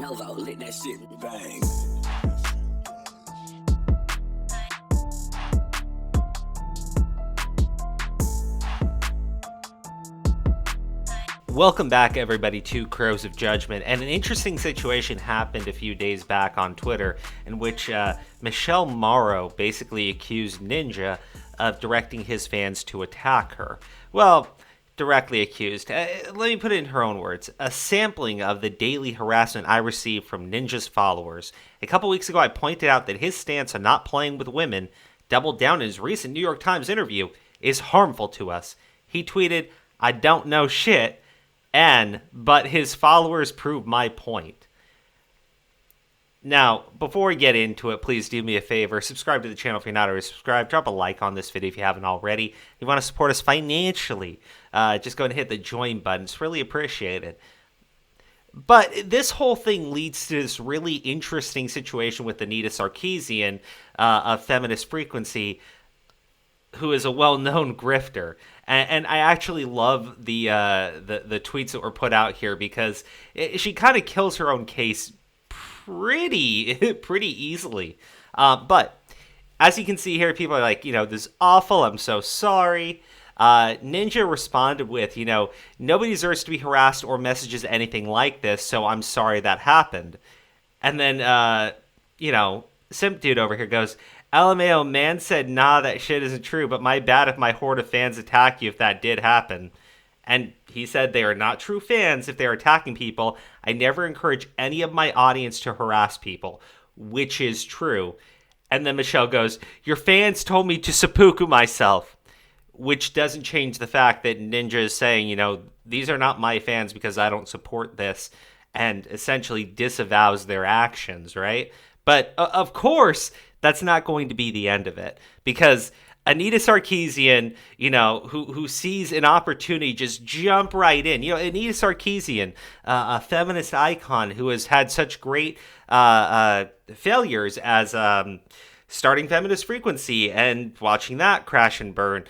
Novo lit that shit bang. Welcome back, everybody, to Crows of Judgment. And an interesting situation happened a few days back on Twitter in which Michelle Morrow basically accused Ninja of directing his fans to attack her. Well, directly accused. Let me put it in her own words. A sampling of the daily harassment I receive from Ninja's followers. A couple weeks ago, I pointed out that his stance on not playing with women, doubled down in his recent New York Times interview, is harmful to us. He tweeted, "I don't know shit," but his followers prove my point. Now, before we get into it, please do me a favor. Subscribe to the channel if you're not already subscribed. Drop a like on this video if you haven't already. If you want to support us financially, just go and hit the join button. It's really appreciated. But this whole thing leads to this really interesting situation with Anita Sarkeesian of Feminist Frequency, who is a well-known grifter. And I actually love the tweets that were put out here because she kind of kills her own case pretty easily. But as you can see here, people are like, this is awful. I'm so sorry. Ninja responded with, nobody deserves to be harassed or messages anything like this, so I'm sorry that happened. And then, Simp Dude over here goes, LMAO, man said, nah, that shit isn't true, but my bad if my horde of fans attack you if that did happen. And he said they are not true fans if they are attacking people. I never encourage any of my audience to harass people, which is true. And then Michelle goes, your fans told me to seppuku myself, which doesn't change the fact that Ninja is saying, these are not my fans because I don't support this, and essentially disavows their actions, right? But of course, that's not going to be the end of it, because Anita Sarkeesian, who sees an opportunity, just jump right in. Anita Sarkeesian, a feminist icon who has had such great failures as starting Feminist Frequency and watching that crash and burn,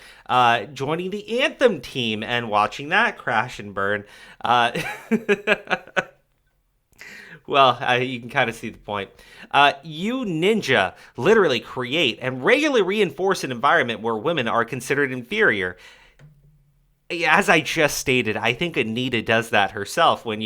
joining the Anthem team and watching that crash and burn. Well, you can kind of see the point. You, Ninja, literally create and regularly reinforce an environment where women are considered inferior. As I just stated, I think Anita does that herself when,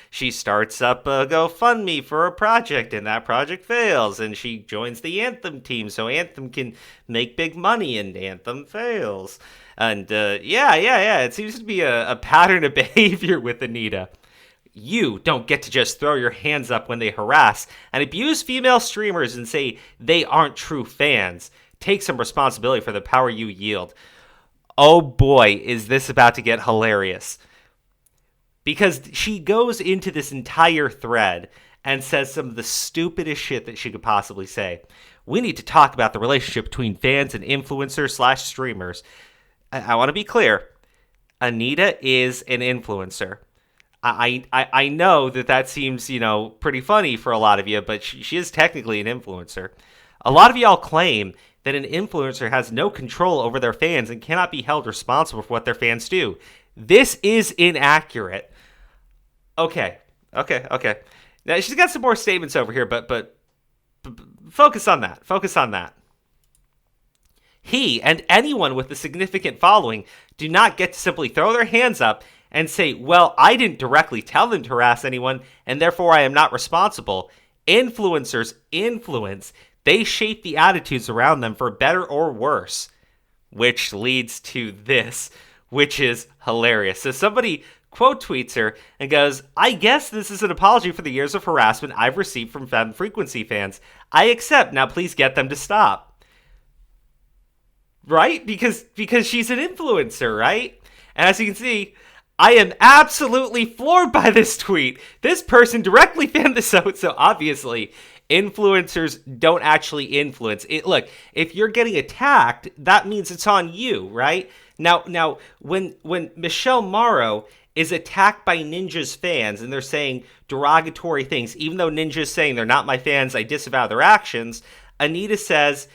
she starts up a GoFundMe for a project and that project fails and she joins the Anthem team so Anthem can make big money and Anthem fails. And it seems to be a pattern of behavior with Anita. You don't get to just throw your hands up when they harass and abuse female streamers and say they aren't true fans. Take some responsibility for the power you yield. Oh boy, is this about to get hilarious. Because she goes into this entire thread and says some of the stupidest shit that she could possibly say. We need to talk about the relationship between fans and influencers/streamers. I want to be clear. Anita is an influencer. I know that seems, pretty funny for a lot of you, but she is technically an influencer. A lot of y'all claim that an influencer has no control over their fans and cannot be held responsible for what their fans do. This is inaccurate. Okay. Now, she's got some more statements over here, but focus on that. He and anyone with a significant following do not get to simply throw their hands up and say, well, I didn't directly tell them to harass anyone, and therefore I am not responsible. Influencers influence. They shape the attitudes around them for better or worse, which leads to this, which is hilarious. So somebody quote tweets her and goes, I guess this is an apology for the years of harassment I've received from Fem Frequency fans. I accept. Now please get them to stop. Right? Because she's an influencer, right? And as you can see, I am absolutely floored by this tweet. This person directly fanned this out, so obviously influencers don't actually influence it. Look, if you're getting attacked, that means it's on you, right? Now, when Michelle Morrow is attacked by Ninja's fans and they're saying derogatory things, even though Ninja's saying they're not my fans, I disavow their actions, Anita says,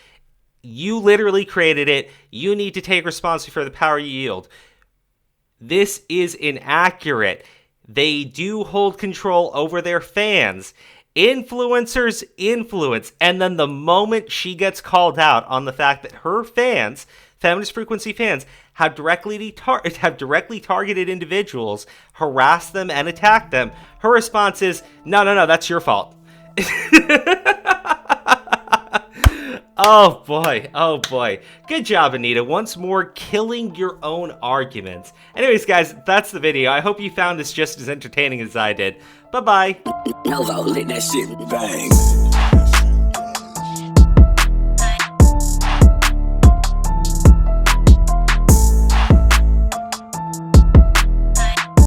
you literally created it. You need to take responsibility for the power you yield. This is inaccurate. They do hold control over their fans. Influencers influence. And then the moment she gets called out on the fact that her fans, Feminist Frequency fans, have directly targeted individuals, harassed them, and attacked them, her response is, no, that's your fault. Oh boy. Good job, Anita. Once more, killing your own arguments. Anyways, guys, that's the video. I hope you found this just as entertaining as I did. Bye-bye. Nova, let that shit bang.